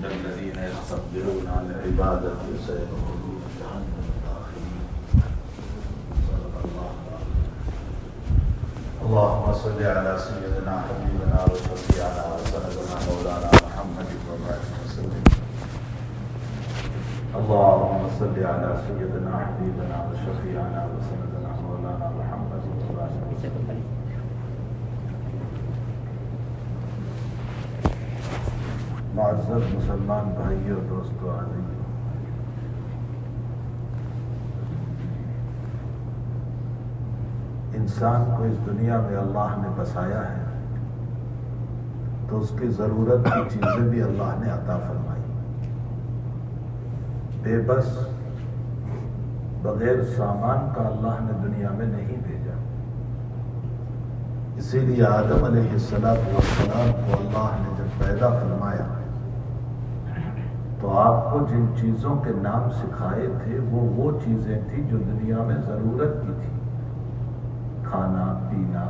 إن الذين يستكبرون عن عبادتي سيدخلون جهنم داخلين. صدق الله العظيم. اللهم صل على سيدنا حبيبنا وشفيعنا وسندنا مولانا محمد وبارك وسلم. اللهم صل على سيدنا حبيبنا وشفيعنا وسندنا مولانا محمد وبارك وسلم. معزز مسلمان بھائی اور دوستو عزیز، انسان کو اس دنیا میں اللہ نے بسایا ہے تو اس کی ضرورت کی چیزیں بھی اللہ نے عطا فرمائی. بے بس بغیر سامان کا اللہ نے دنیا میں نہیں بھیجا. اسی لیے آدم علیہ السلام کو اللہ نے جب پیدا فرمایا تو آپ کو جن چیزوں کے نام سکھائے تھے وہ چیزیں تھیں جو دنیا میں ضرورت کی تھی. کھانا پینا،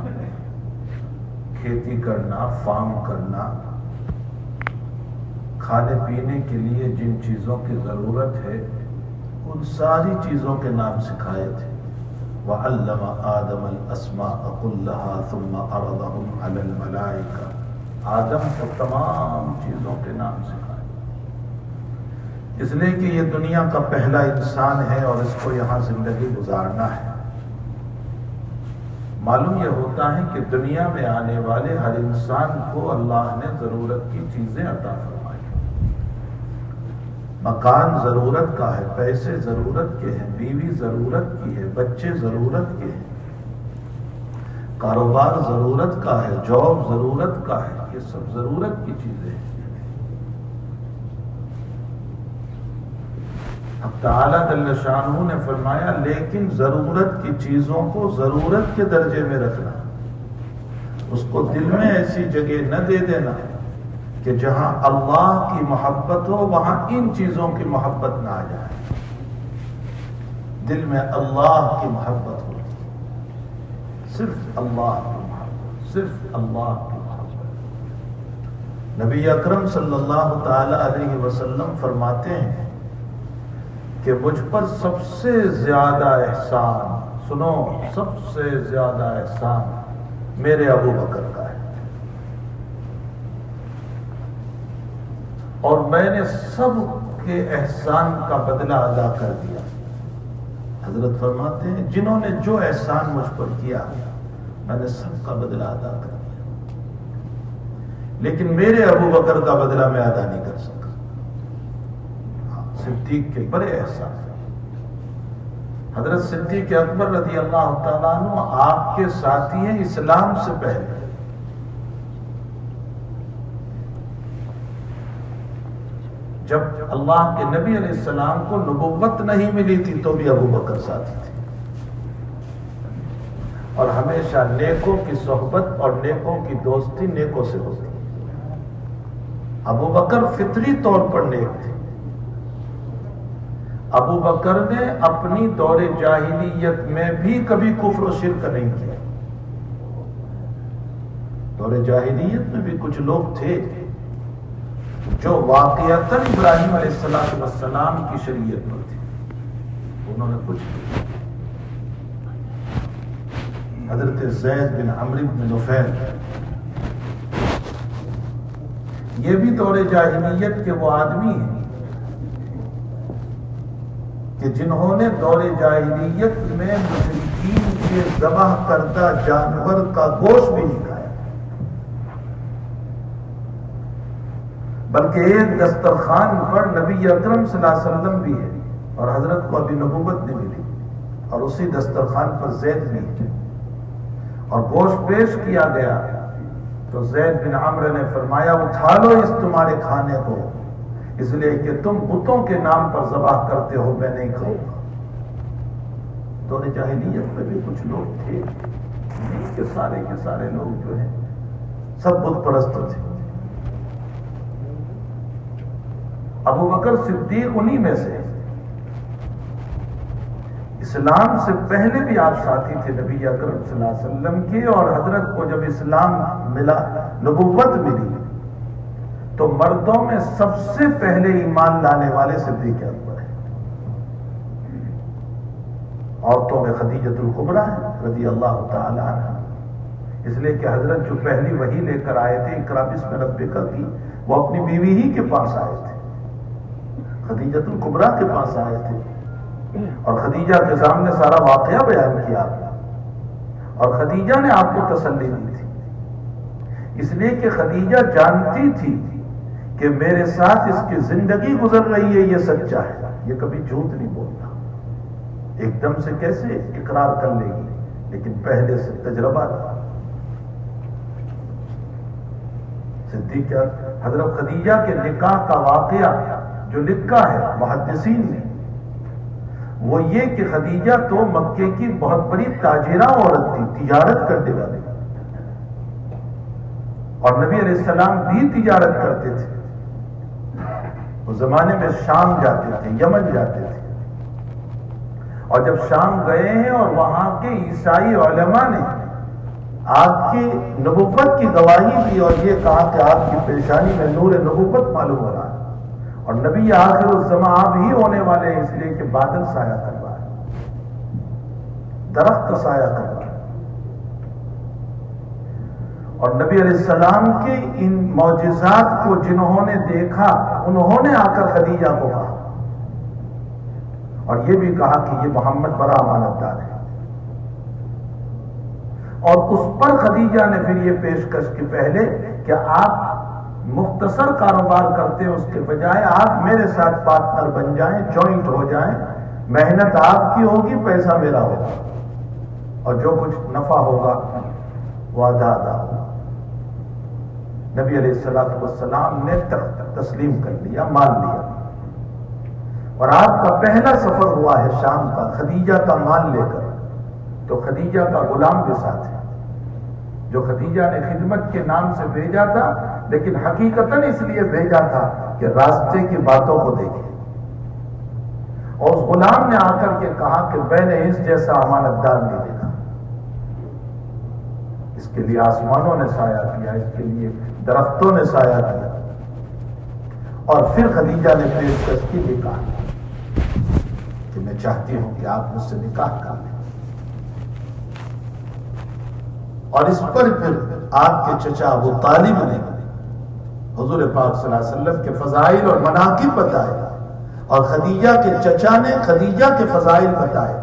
کھیتی کرنا، فارم کرنا، کھانے پینے کے لیے جن چیزوں کی ضرورت ہے ان ساری چیزوں کے نام سکھائے تھے. وَعَلَّمَ آدَمَ الْأَسْمَاءَ كُلَّهَا ثُمَّ عَرَضَهُمْ عَلَى الْمَلَائِكَةِ. آدم کو تمام چیزوں کے نام سکھائے، اس لیے کہ یہ دنیا کا پہلا انسان ہے اور اس کو یہاں زندگی گزارنا ہے. معلوم یہ ہوتا ہے کہ دنیا میں آنے والے ہر انسان کو اللہ نے ضرورت کی چیزیں عطا فرمائی. مکان ضرورت کا ہے، پیسے ضرورت کے ہیں، بیوی ضرورت کی ہے، بچے ضرورت کے ہیں، کاروبار ضرورت کا ہے، جاب ضرورت کا ہے. یہ سب ضرورت کی چیزیں ہیں. اب تعالیٰ جل شانہ نے فرمایا لیکن ضرورت کی چیزوں کو ضرورت کے درجے میں رکھنا، اس کو دل میں ایسی جگہ نہ دے دینا کہ جہاں اللہ کی محبت ہو وہاں ان چیزوں کی محبت نہ آ جائے. دل میں اللہ کی محبت ہو، صرف اللہ کی محبت، صرف اللہ کی محبت. نبی اکرم صلی اللہ تعالی علیہ وسلم فرماتے ہیں کہ مجھ پر سب سے زیادہ احسان، سنو، سب سے زیادہ احسان میرے ابو بکر کا ہے، اور میں نے سب کے احسان کا بدلہ ادا کر دیا. حضرت فرماتے ہیں جنہوں نے جو احسان مجھ پر کیا میں نے سب کا بدلہ ادا کر دیا، لیکن میرے ابو بکر کا بدلہ میں ادا نہیں کر سکتا. صدیق کے بڑے احسان. حضرت صدیق اکبر رضی اللہ تعالیٰ عنہ آپ کے ساتھی ہیں اسلام سے پہلے. جب اللہ کے نبی علیہ السلام کو نبوت نہیں ملی تھی تو بھی ابو بکر ساتھی تھے، اور ہمیشہ نیکوں کی صحبت اور نیکوں کی دوستی نیکوں سے ہوتی. ابو بکر فطری طور پر نیک تھے. ابو بکر نے اپنی دور جاہلیت میں بھی کبھی کفر و شرک نہیں کیا. دور جاہلیت میں بھی کچھ لوگ تھے جو واقعتاً ابراہیم علیہ السلام کی شریعت پر تھے، انہوں نے کچھ نہیں. حضرت زید بن عمرو بن نفیل یہ بھی دور جاہلیت کے وہ آدمی ہیں کہ جنہوں نے دور جاہلیت میں مشرکین کے ذبح کردہ جانور کا گوشت بھی نہیں کھایا، بلکہ ایک دسترخوان پر نبی اکرم صلی اللہ علیہ وسلم بھی ہے اور حضرت کو ابھی نبوت نہیں ملی، اور اسی دسترخوان پر زید بھی ہے، اور گوشت پیش کیا گیا تو زید بن عمرو نے فرمایا اٹھا لو اس تمہارے کھانے کو، اس لیے کہ تم بتوں کے نام پر ذبح کرتے ہو، میں نہیں کھاؤں گا. دور جاہلیت میں بھی کچھ لوگ تھے کہ سارے کے سارے لوگ جو ہیں سب بت پرست تھے. ابو بکر صدیق انہی میں سے. اسلام سے پہلے بھی آپ ساتھی تھے نبی اکرم صلی اللہ علیہ وسلم کے، اور حضرت کو جب اسلام ملا، نبوت ملی تو مردوں میں سب سے پہلے ایمان لانے والے صدیق اکبر ہیں. عورتوں میں خدیجۃ الکبریٰ ہے رضی اللہ تعالی عنہ، اس لیے کہ حضرت جو پہلی وحی لے کر آئے تھے اقرأ باسم ربک کی، وہ اپنی بیوی ہی کے پاس آئے تھے، خدیجۃ الکبریٰ کے پاس آئے تھے، اور خدیجہ کے سامنے سارا واقعہ بیان کیا، اور خدیجہ نے آپ کو تسلی دی تھی، اس لیے کہ خدیجہ جانتی تھی کہ میرے ساتھ اس کی زندگی گزر رہی ہے، یہ سچا ہے، یہ کبھی جھوٹ نہیں بولتا، ایک دم سے کیسے اقرار کر لے گی، لیکن پہلے سے تجربہ تھا. صدیق حضرت خدیجہ کے نکاح کا واقعہ جو لکھا ہے محدثین نے، وہ یہ کہ خدیجہ تو مکے کی بہت بڑی تاجرہ عورت تھی، تجارت کرنے والی، اور نبی علیہ السلام بھی تجارت کرتے تھے. اس زمانے میں شام جاتے تھے، یمن جاتے تھے، اور جب شام گئے ہیں اور وہاں کے عیسائی علماء نے آپ کی نبوت کی گواہی دی اور یہ کہا کہ آپ کی پیشانی میں نور نبوت معلوم ہو رہا ہے، اور نبی آخر الزمان آپ ہی ہونے والے ہیں، اس لیے کہ بادل سایہ کر رہا ہے، درخت کا سایہ کر رہا ہے. اور نبی علیہ السلام کے ان معجزات کو جنہوں نے دیکھا انہوں نے آ کر خدیجہ کو کہا، اور یہ بھی کہا کہ یہ محمد بڑا امانت دار ہے. اور اس پر خدیجہ نے پھر یہ پیشکش کی پہلے کہ آپ مختصر کاروبار کرتے ہیں، اس کے بجائے آپ میرے ساتھ پارٹنر بن جائیں، جوائنٹ ہو جائیں، محنت آپ کی ہوگی، پیسہ میرا ہوگا، اور جو کچھ نفع ہوگا وہ آدھا ہوگا. نبی علیہ السلام نے تسلیم کر لیا، مان لیا، اور آپ کا پہلا سفر ہوا ہے شام کا خدیجہ کا مال لے کر. تو خدیجہ کا غلام بھی ساتھ ہے جو خدیجہ نے خدمت کے نام سے بھیجا تھا، لیکن حقیقتاً اس لیے بھیجا تھا کہ راستے کی باتوں کو دیکھے. اور اس غلام نے آ کر کے کہا کہ میں نے اس جیسا امانت دار نہیں دیکھا، اس کے لیے آسمانوں نے سایہ کیا، اس کے لیے درختوں نے سایہ کیا. اور پھر خدیجہ نے پیشکش کی، نکاح کہ میں چاہتی ہوں کہ آپ مجھ سے نکاح کر لیں. اور اس پر پھر آپ کے چچا ابو طالب نے حضور پاک صلی اللہ علیہ وسلم کے فضائل اور مناقب بتائے، اور خدیجہ کے چچا نے خدیجہ کے فضائل بتائے،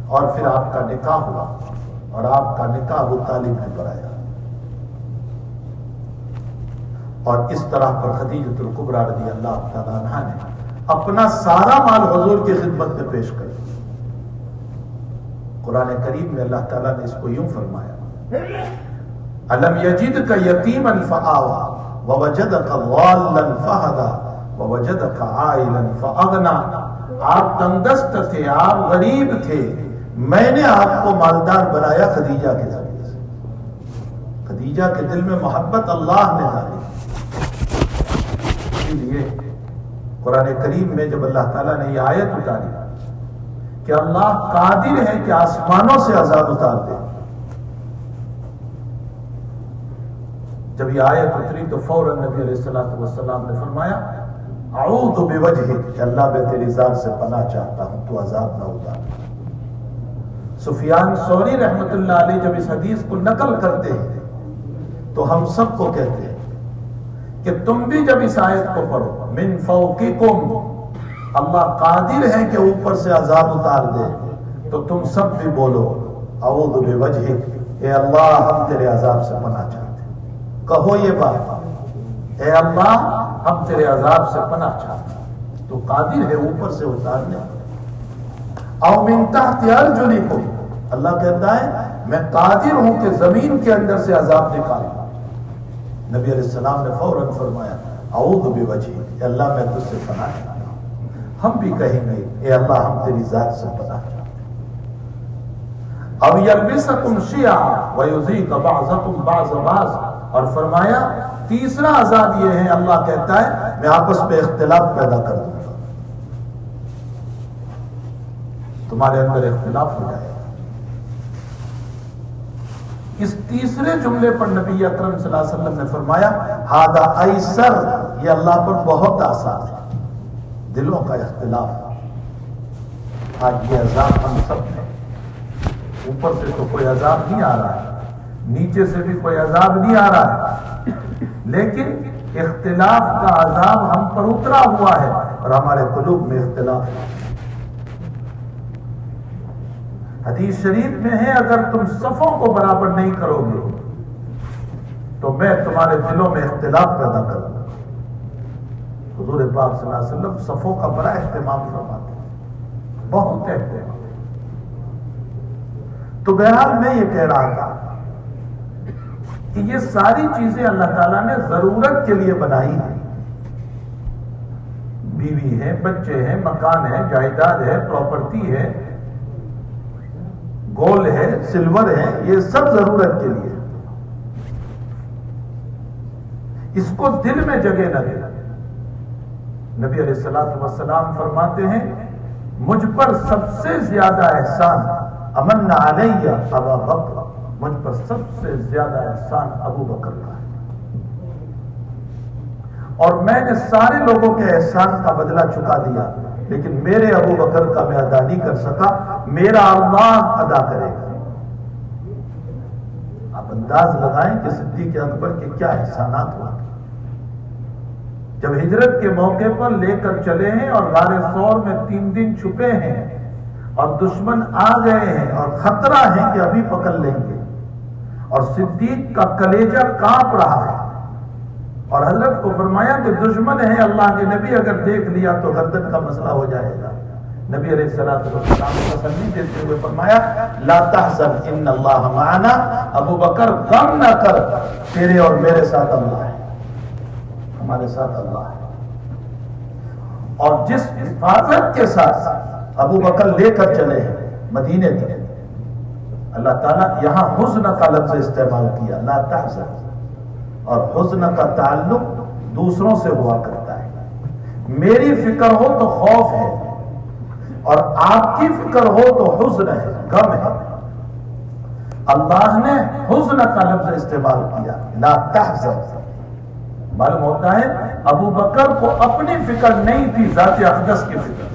اور پھر آپ کا نکاح ہوا، اور آپ کا نکاح ابو طالب نے کرایا. اور اس طرح پر خدیجۃ الکبریٰ رضی اللہ تعالیٰ عنہا نے اپنا سارا مال حضور کی خدمت میں پیش کر دیا. قرآن کریم میں اللہ تعالیٰ نے اس کو یوں فرمایا، أَلَمْ يَجِدْكَ يَتِيمًا فَآوَى وَوَجَدَكَ ضَالًّا فَهَدَى وَوَجَدَكَ عَائِلًا فَأَغْنَى. آپ تنگدست تھے، آپ غریب تھے، میں نے آپ کو مالدار بنایا خدیجہ کے ذریعے سے. خدیجہ کے دل میں محبت اللہ نے ڈالی. اسی لیے قرآن کریم میں جب اللہ تعالیٰ نے یہ آیت اتاری کہ اللہ قادر ہے کہ آسمانوں سے عذاب اتار دے، جب یہ آیت اتری تو فوراً نبی علیہ السلام نے فرمایا اعوذ بوجہک، کہ اللہ میں تیری ذات سے پناہ چاہتا ہوں تو عذاب نہ اتار. سفیان ثوری رحمت اللہ علیہ جب اس حدیث کو نقل کرتے ہیں تو ہم سب کو کہتے ہیں کہ تم بھی جب اس آیت کو پڑھو، من فوقکم، اللہ قادر ہے کہ اوپر سے عذاب اتار دے، تو تم سب بھی بولو اعوذ بوجہک، اے اللہ ہم تیرے عذاب سے پناہ چاہتے ہیں. کہو یہ بات، اے اللہ ہم تیرے عذاب سے پناہ چاہتے ہیں، تو قادر ہے اوپر سے اتارنے. او من تحت ارجلکم، اللہ کہتا ہے میں قادر ہوں کہ زمین کے اندر سے عذاب نکالوں. نبی علیہ السلام نے فوراً فرمایا اعوذ بوجہک، اے اللہ میں تجھ سے پناہ چاہتا ہوں. ہم بھی کہیں گے اے اللہ ہم تیری ذات سے پناہ چاہتے ہیں. او یلبسکم شیعا ویذیق بعضکم بعض بعض، اور فرمایا تیسرا عذاب یہ ہے، اللہ کہتا ہے میں آپس میں اختلاف پیدا کر دوں گا، تمہارے اندر اختلاف ہو جائے گا. اس تیسرے جملے پر نبی اکرم صلی اللہ علیہ وسلم نے فرمایا ہادہ ایسر، یہ اللہ پر بہت آسان ہے۔ دلوں کا اختلاف، آج یہ عذاب ہم سب میں، اوپر سے تو کوئی عذاب نہیں آ رہا ہے، نیچے سے بھی کوئی عذاب نہیں آ رہا ہے، لیکن اختلاف کا عذاب ہم پر اترا ہوا ہے اور ہمارے قلوب میں اختلاف ہے۔ حدیث شریف میں ہے اگر تم صفوں کو برابر نہیں کرو گے تو میں تمہارے دلوں میں اختلاف پیدا کروں گا۔ حضور پاک صلی اللہ علیہ وسلم صفوں کا بڑا اہتمام فرماتے ہیں، بہت اہتمام۔ تو بہرحال میں یہ کہہ رہا تھا کہ یہ ساری چیزیں اللہ تعالیٰ نے ضرورت کے لیے بنائی ہیں۔ بیوی ہے، بچے ہیں، مکان ہے، جائیداد ہے، پراپرٹی ہے، گولڈ ہے، سلور ہے، یہ سب ضرورت کے لیے۔ اس کو دل میں جگہ نہ دے۔ نبی علیہ السلام فرماتے ہیں مجھ پر سب سے زیادہ احسان امن علیہ ابا بکر، مجھ پر سب سے زیادہ احسان ابو بکر کا ہے، اور میں نے سارے لوگوں کے احسان کا بدلہ چکا دیا، لیکن میرے ابو بکر کا میں ادا نہیں کر سکا، میرا اللہ ادا کرے گا۔ آپ انداز لگائیں کہ صدیق اکبر کے کیا احسانات ہوا۔ جب ہجرت کے موقع پر لے کر چلے ہیں اور غار ثور میں 3 دن چھپے ہیں اور دشمن آ گئے ہیں اور خطرہ ہے کہ ابھی پکڑ لیں گے، اور صدیق کا کلیجہ کانپ رہا ہے، اور حضرت کو فرمایا کہ دشمن ہے اللہ کے نبی، اگر دیکھ لیا تو گردن کا مسئلہ ہو جائے گا۔ نبی علیہ السلام کو تسلی دیتے ہوئے فرمایا لا تحزن ان اللہ معنا، ابو بکر غم نہ کر، تیرے اور میرے ساتھ اللہ ہے، ہمارے ساتھ اللہ ہے۔ اور جس حفاظت کے ساتھ ابو بکر لے کر چلے ہیں مدینے تک، اللہ تعالیٰ یہاں حزن کا لفظ استعمال کیا، لا تحزن، اور حزن کا تعلق دوسروں سے ہوا کرتا ہے۔ میری فکر ہو تو خوف ہے، اور آپ کی فکر ہو تو حزن ہے، غم ہے۔ اللہ نے حزن کا لفظ استعمال کیا، لا تحزن۔ معلوم ہوتا ہے ابو بکر کو اپنی فکر نہیں تھی، ذات اقدس کی فکر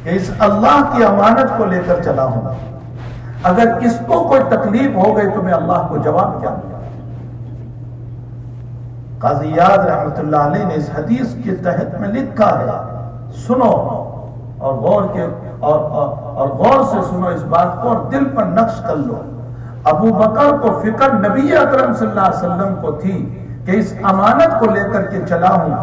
کہ اس اللہ کی امانت کو لے کر چلا ہوں، اگر اس کو کوئی تکلیف ہو گئی تو میں اللہ کو جواب کیا دوں۔ قاضی یاد رحمت اللہ علیہ نے اس حدیث کے تحت میں لکھا ہے، سنو اور غور سے سنو اس بات کو اور دل پر نقش کر لو۔ ابو بکر کو فکر نبی اکرم صلی اللہ علیہ وسلم کو تھی کہ اس امانت کو لے کر کے چلا ہوں،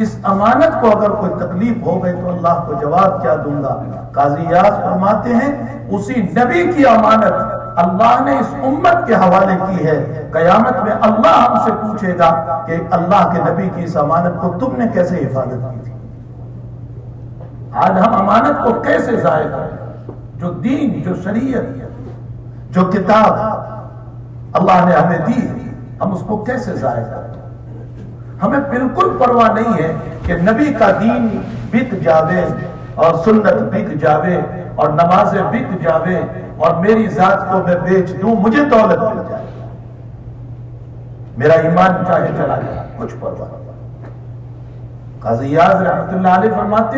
اس امانت کو اگر کوئی تکلیف ہو گئی تو اللہ کو جواب کیا دوں گا۔ قاضی یاد فرماتے ہیں اسی نبی کی امانت اللہ نے اس امت کے حوالے کی ہے، قیامت میں اللہ ہم سے پوچھے گا کہ اللہ کے نبی کی اس امانت کو تم نے کیسے حفاظت کی تھی۔ آج ہم امانت کو کیسے ضائع کریں؟ جو دین، جو شریعت، جو کتاب اللہ نے ہمیں دی، ہم اس کو کیسے ضائع کریں؟ ہمیں بالکل پرواہ نہیں ہے کہ نبی کا دین بک جاوے اور سنت بک جاوے اور نمازیں بک جاوے اور میری ذات کو میں بیچ دوں، مجھے دولت مل جائے، میرا ایمان چاہے چلا جائے، کچھ پرواہ نہیں۔ قاضی یاد رحمت اللہ علیہ فرماتے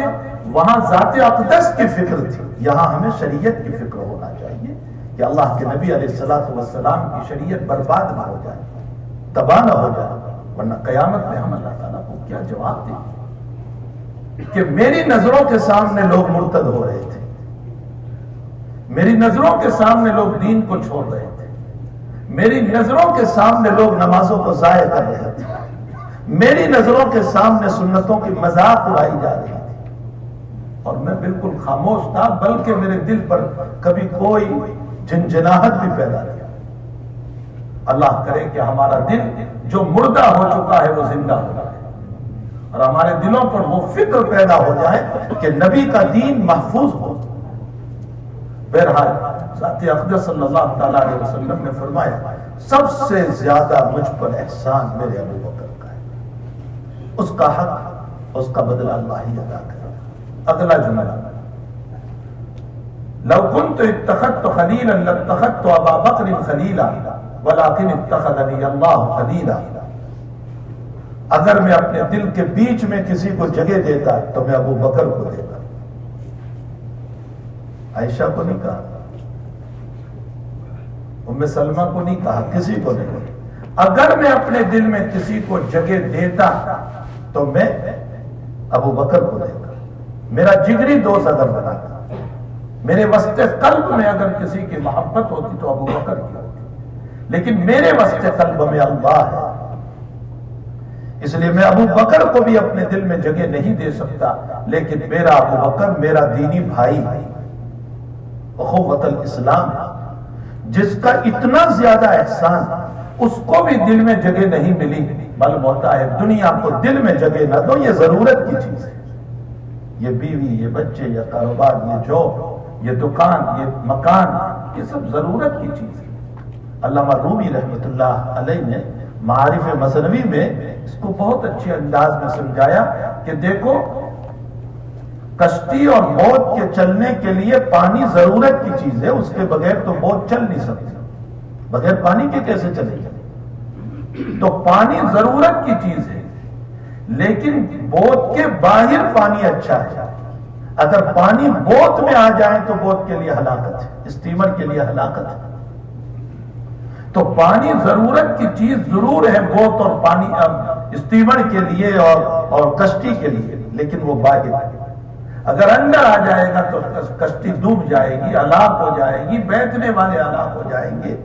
وہاں ذات اقدس کی فکر تھی، یہاں ہمیں شریعت کی فکر ہونا چاہیے کہ اللہ کے نبی علیہ السلام کی شریعت برباد نہ ہو جائے، تباہ نہ ہو جائے، ورنہ قیامت میں ہم اللہ تعالیٰ کو کیا جواب دیں کہ میری نظروں کے سامنے لوگ مرتد ہو رہے تھے، میری نظروں کے سامنے لوگ دین کو چھوڑ رہے تھے، میری نظروں کے سامنے لوگ نمازوں کو ضائع کر رہے تھے، میری نظروں کے سامنے سنتوں کی مذاق اڑائی جا رہی تھی، اور میں بالکل خاموش تھا، بلکہ میرے دل پر کبھی کوئی جھنجھناہٹ بھی پیدا نہیں۔ اللہ کرے کہ ہمارا دل جو مردہ ہو چکا ہے وہ زندہ ہو جائے، اور ہمارے دلوں پر وہ فکر پیدا ہو جائے کہ نبی کا دین محفوظ ہو۔ بہرحال ذات اقدس صلی اللہ تعالیٰ علیہ وسلم نے فرمایا سب سے زیادہ مجھ پر احسان میرے ابو بکر کا ہے، اس کا حق، اس کا بدلہ اللہ ہی ادا کرے۔ اگلا جملہ لو كنت اتخذت خليلا لاتخذت ابا بکر خلیلا ولكن اتخذني الله خلیلا. اگر میں اپنے دل کے بیچ میں کسی کو جگہ دیتا تو میں ابو بکر کو دیتا. عائشہ کو نہیں کہا, ام سلمہ کو نہیں کہا, کسی کو نہیں. اگر میں اپنے دل میں کسی کو جگہ دیتا تو میں ابو بکر کو دیتا. میرا جگری دوست اگر بناتا, میرے وسط قلب میں اگر کسی کی محبت ہوتی تو ابو بکر کی ہوتی, لیکن میرے وسط قلب میں اللہ ہے, اس لیے میں ابو بکر کو بھی اپنے دل میں جگہ نہیں دے سکتا. لیکن میرا ابو بکر میرا دینی بھائی ہے, اخوت الاسلام, جس کا اتنا زیادہ احسان اس کو بھی دل میں جگہ نہیں ملی. معلوم ہوتا ہے دنیا کو دل میں جگہ نہ دو, یہ ضرورت کی چیز ہے. یہ بیوی, یہ بچے, یہ کاروبار, یہ جاب, یہ دکان, یہ مکان, یہ سب ضرورت کی چیز ہے. علامہ رومی رحمۃ اللہ علیہ نے معارف مثنوی میں اس کو بہت اچھے انداز میں سمجھایا کہ دیکھو, کشتی اور بوٹ کے چلنے کے لیے پانی ضرورت کی چیز ہے, اس کے بغیر تو بوٹ چل نہیں سکتی. بغیر پانی کے کیسے چلے گا؟ تو پانی ضرورت کی چیز ہے, لیکن بوٹ کے باہر پانی اچھا ہے. اگر پانی بوٹ میں آ جائے تو بوٹ کے لیے ہلاکت ہے, اسٹیمر کے لیے ہلاکت ہے. تو پانی ضرورت کی چیز ضرور ہے, بوٹ اور پانی اسٹیمر کے لیے اور کشتی کے لیے, لیکن وہ باہر ہے. اگر اندر آ جائے گا تو کشتی ڈوب جائے گی, ہلاک ہو جائے گی, بیٹھنے والے ہلاک ہو جائیں گے.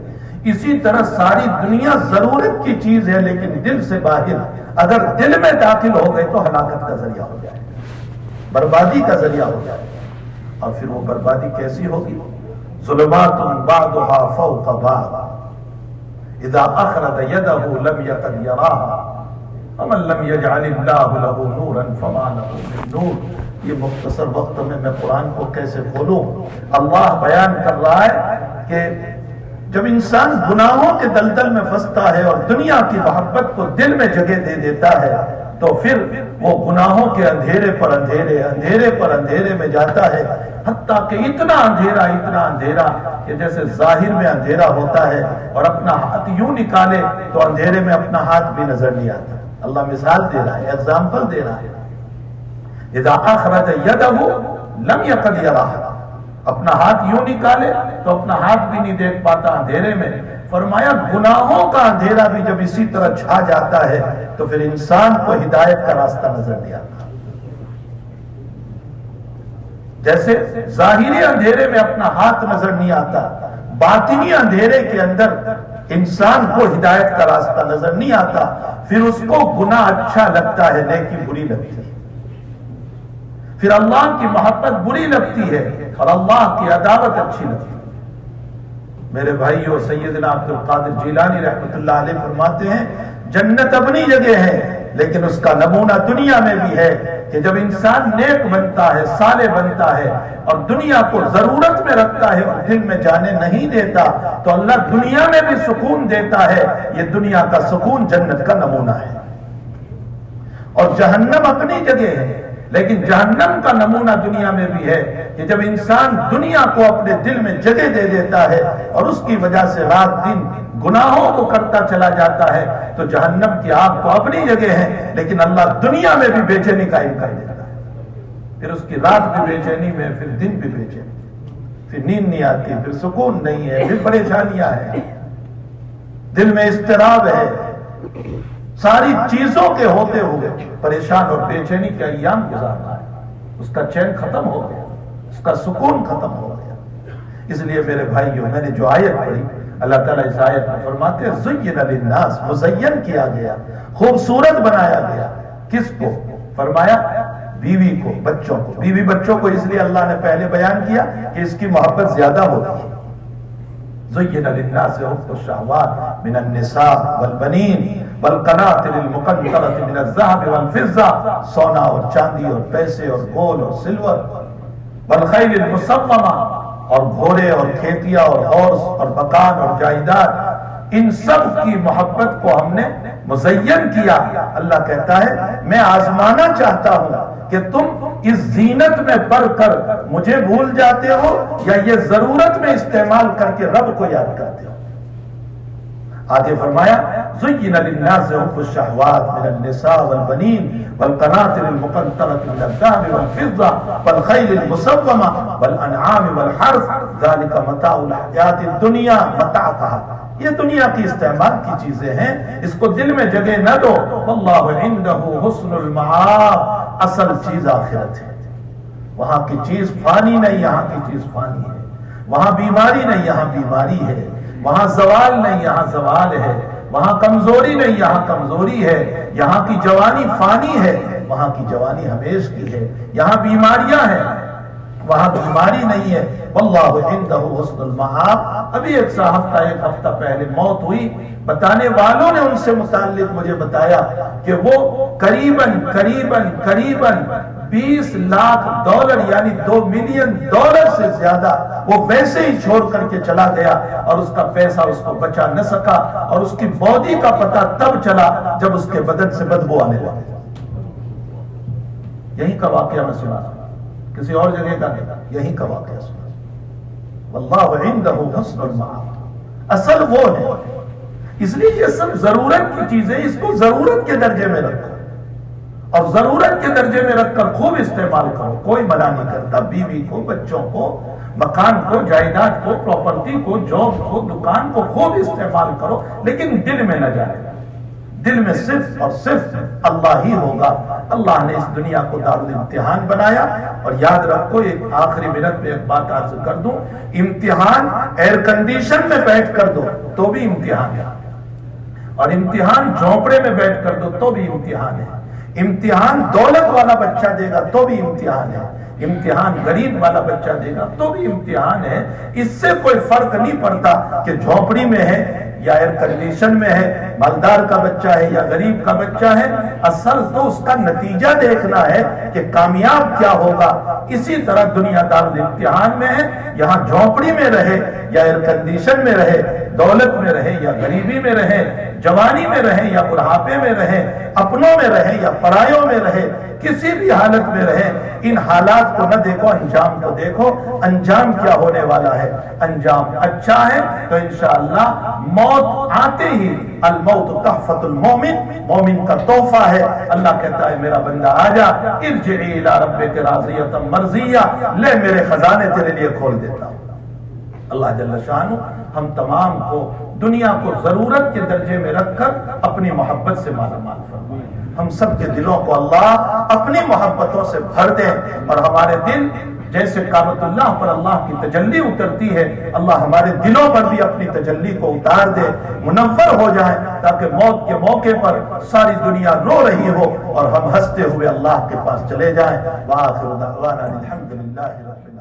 اسی طرح ساری دنیا ضرورت کی چیز ہے, لیکن دل سے باہر اگر دل میں داخل ہو گئے تو ہلاکت کا ذریعہ ہو جائے, بربادی کا ذریعہ ہو جائے. اور پھر وہ بربادی کیسی ہوگی؟ ظلمات بعضها فوق بعض اذا اخرج يده لم يكن يراها ومن لم يجعل الله له نورا فما له من نور. یہ مختصر وقت میں قرآن کو کیسے کھولوں؟ اللہ بیان کر رہا ہے کہ جب انسان گناہوں کے دلدل میں پھنستا ہے اور دنیا کی محبت کو دل میں جگہ دے دیتا ہے تو پھر وہ گناہوں کے اندھیرے پر اندھیرے, اندھیرے پر اندھیرے میں جاتا ہے, حتیٰ کہ اتنا اندھیرا کہ جیسے ظاہر میں اندھیرا ہوتا ہے اور اپنا ہاتھ یوں نکالے تو اندھیرے میں اپنا ہاتھ بھی نظر نہیں آتا. اللہ مثال دے رہا ہے, ایگزامپل دے رہا ہے. اذا اخرج یدہ لم یکن یراہا, اپنا ہاتھ یوں نکالے تو اپنا ہاتھ بھی نہیں دیکھ پاتا اندھیرے میں. فرمایا گناہوں کا اندھیرا بھی جب اسی طرح چھا جاتا ہے تو پھر انسان کو ہدایت کا راستہ نظر نہیں آتا. جیسے ظاہری اندھیرے میں اپنا ہاتھ نظر نہیں آتا, باطنی اندھیرے کے اندر انسان کو ہدایت کا راستہ نظر نہیں آتا. پھر اس کو گناہ اچھا لگتا ہے, نیکی بری لگتی ہے. پھر اللہ کی محبت بری لگتی ہے اور اللہ کی عداوت اچھی لگتی ہے. میرے بھائیو, سیدنا عبد القادر جیلانی رحمۃ اللہ علیہ فرماتے ہیں جنت اپنی جگہ ہے, لیکن اس کا نمونہ دنیا میں بھی ہے کہ جب انسان نیک بنتا ہے, صالح بنتا ہے اور دنیا کو ضرورت میں رکھتا ہے اور دل میں جانے نہیں دیتا تو اللہ دنیا میں بھی سکون دیتا ہے. یہ دنیا کا سکون جنت کا نمونہ ہے. اور جہنم اپنی جگہ ہے, لیکن جہنم کا نمونہ دنیا میں بھی ہے کہ جب انسان دنیا کو اپنے دل میں جگہ دے دیتا ہے اور اس کی وجہ سے رات دن گناہوں کو کرتا چلا جاتا ہے تو جہنم کی آگ کو اپنی جگہ ہے, لیکن اللہ دنیا میں بھی بے چینی قائم کر دیتا ہے. پھر اس کی رات بھی بے چینی میں, پھر دن بھی بے چینی, پھر نیند نہیں آتی, پھر سکون نہیں ہے, پھر پریشانیاں ہیں, دل میں اضطراب ہے. ساری چیزوں کے ہوتے ہوئے پریشان اور بے چینی کا ایام گزارنا ہے. اس کا چین ختم ہو گیا, اس کا سکون ختم ہو گیا. اس لیے میرے بھائیوں, میں نے جو آیت پڑھی, اللہ تعالیٰ اس آیت میں فرماتے ہیں زین للناس, مزین کیا گیا, خوبصورت بنایا گیا. کس کو؟ فرمایا بیوی کو, بچوں کو. بیوی بچوں کو اس لیے اللہ نے پہلے بیان کیا کہ اس کی محبت زیادہ ہوتی ہے. زین للناس حب الشہوات من النساء والبنین والقناطر المقنطرۃ من الذهب والفضہ, سونا اور چاندی اور پیسے اور گول اور سلور, والخیل المسومہ, اور گھوڑے اور کھیتیاں اور ہارس اور مکان اور جائیداد, ان سب کی محبت کو ہم نے مزین کیا. اللہ کہتا ہے میں آزمانا چاہتا ہوں کہ تم اس زینت میں پڑھ کر مجھے بھول جاتے ہو یا یہ ضرورت میں استعمال کر کے رب کو یاد کرتے ہو. آگے فرمایا زین للناس حب الشہوات من النساء والبنین والقناطر المقنطرة من الذهب والفضة والخیل المسومة والانعام والحرث ذلك متاع الحیات الدنیا. متاع کہا یہ دنیا کی استعمال کی چیزیں ہیں, اس کو دل میں جگہ نہ دو. واللہ عنده حسن المعاب, اصل چیز آخرت ہے. وہاں کی چیز فانی نہیں, یہاں کی چیز فانی ہے. وہاں بیماری نہیں, یہاں بیماری ہے. وہاں زوال نہیں, یہاں زوال ہے. وہاں کمزوری نہیں, یہاں کمزوری ہے. یہاں کی جوانی فانی ہے, وہاں کی جوانی ہمیش کی ہے. یہاں بیماریاں ہیں, وہاں بیماری نہیں ہے. واللہ عنده حسن المآب. ابھی ایک ہفتہ پہلے موت ہوئی, بتانے والوں نے ان سے متعلق مجھے بتایا کہ وہ قریباً 20 لاکھ ڈالر یعنی $2 ملین سے زیادہ وہ ویسے ہی چھوڑ کر کے چلا گیا, اور اس کا پیسہ اس کو بچا نہ سکا, اور اس کی باڈی کا پتہ تب چلا جب اس کے بدن سے بدبو آنے لگی. یہی کا واقعہ میں سنا, کسی اور جگہ کا نہیں, یہی کا واقعہ سنا. واللہ عنده حسن المآب. اصل وہ ہے. اس لیے یہ سب ضرورت کی چیزیں, اس کو ضرورت کے درجے میں رکھو اور ضرورت کے درجے میں رکھ کر خوب استعمال کرو. کوئی منع نہیں کرتا. بیوی کو, بچوں کو, مکان کو, جائیداد کو, پراپرٹی کو, جاب کو, دکان کو خوب استعمال کرو, لیکن دل میں نہ جائے. دل میں صرف اور صرف اللہ ہی ہوگا. اللہ نے اس دنیا کو دارالامتحان بنایا. اور یاد رکھو, ایک آخری منٹ میں ایک بات عرض کر دوں, امتحان ایئر کنڈیشن میں بیٹھ کر دو تو بھی امتحان ہے, اور امتحان جھونپڑے میں بیٹھ کر دو تو بھی امتحان ہے. امتحان دولت والا بچہ دے گا تو بھی امتحان ہے, امتحان غریب والا بچہ دے گا تو بھی امتحان ہے. اس سے کوئی فرق نہیں پڑتا کہ جھونپڑی میں ہے یا ایئر کنڈیشن میں ہے, مالدار کا بچہ ہے یا غریب کا بچہ ہے. اصل تو اس کا نتیجہ دیکھنا ہے کہ کامیاب کیا ہوگا. اسی طرح دنیا دار امتحان میں ہے, یہاں جھونپڑی میں رہے یا ایئر کنڈیشن میں رہے, دولت میں رہے یا غریبی میں رہے, جوانی میں رہے یا بڑھاپے میں رہے, اپنوں میں رہے یا پرایوں میں رہے, کسی بھی حالت میں رہے, ان حالات کو نہ دیکھو, انجام کو دیکھو. انجام کیا ہونے والا ہے؟ انجام اچھا ہے تو انشاءاللہ موت آتے ہی, الموت تحفۃ المومن, مومن کا تحفہ ہے. اللہ کہتا ہے میرا بندہ آ جا, ارجعی الی ربک راضیۃ مرضیہ, لے میرے خزانے تیرے لیے کھول دیتا ہوں. اللہ جل شانہ ہم تمام کو دنیا کو ضرورت کے درجے میں رکھ کر اپنی محبت سے مالا مال فرمائے. ہم سب کے دلوں کو اللہ اپنی محبتوں سے بھر دے, اور ہمارے دل جیسے کعبۃ اللہ پر اللہ کی تجلی اترتی ہے, اللہ ہمارے دلوں پر بھی اپنی تجلی کو اتار دے, منور ہو جائے, تاکہ موت کے موقع پر ساری دنیا رو رہی ہو اور ہم ہنستے ہوئے اللہ کے پاس چلے جائیں. وآخر دعوانا الحمدللہ رب العالمین.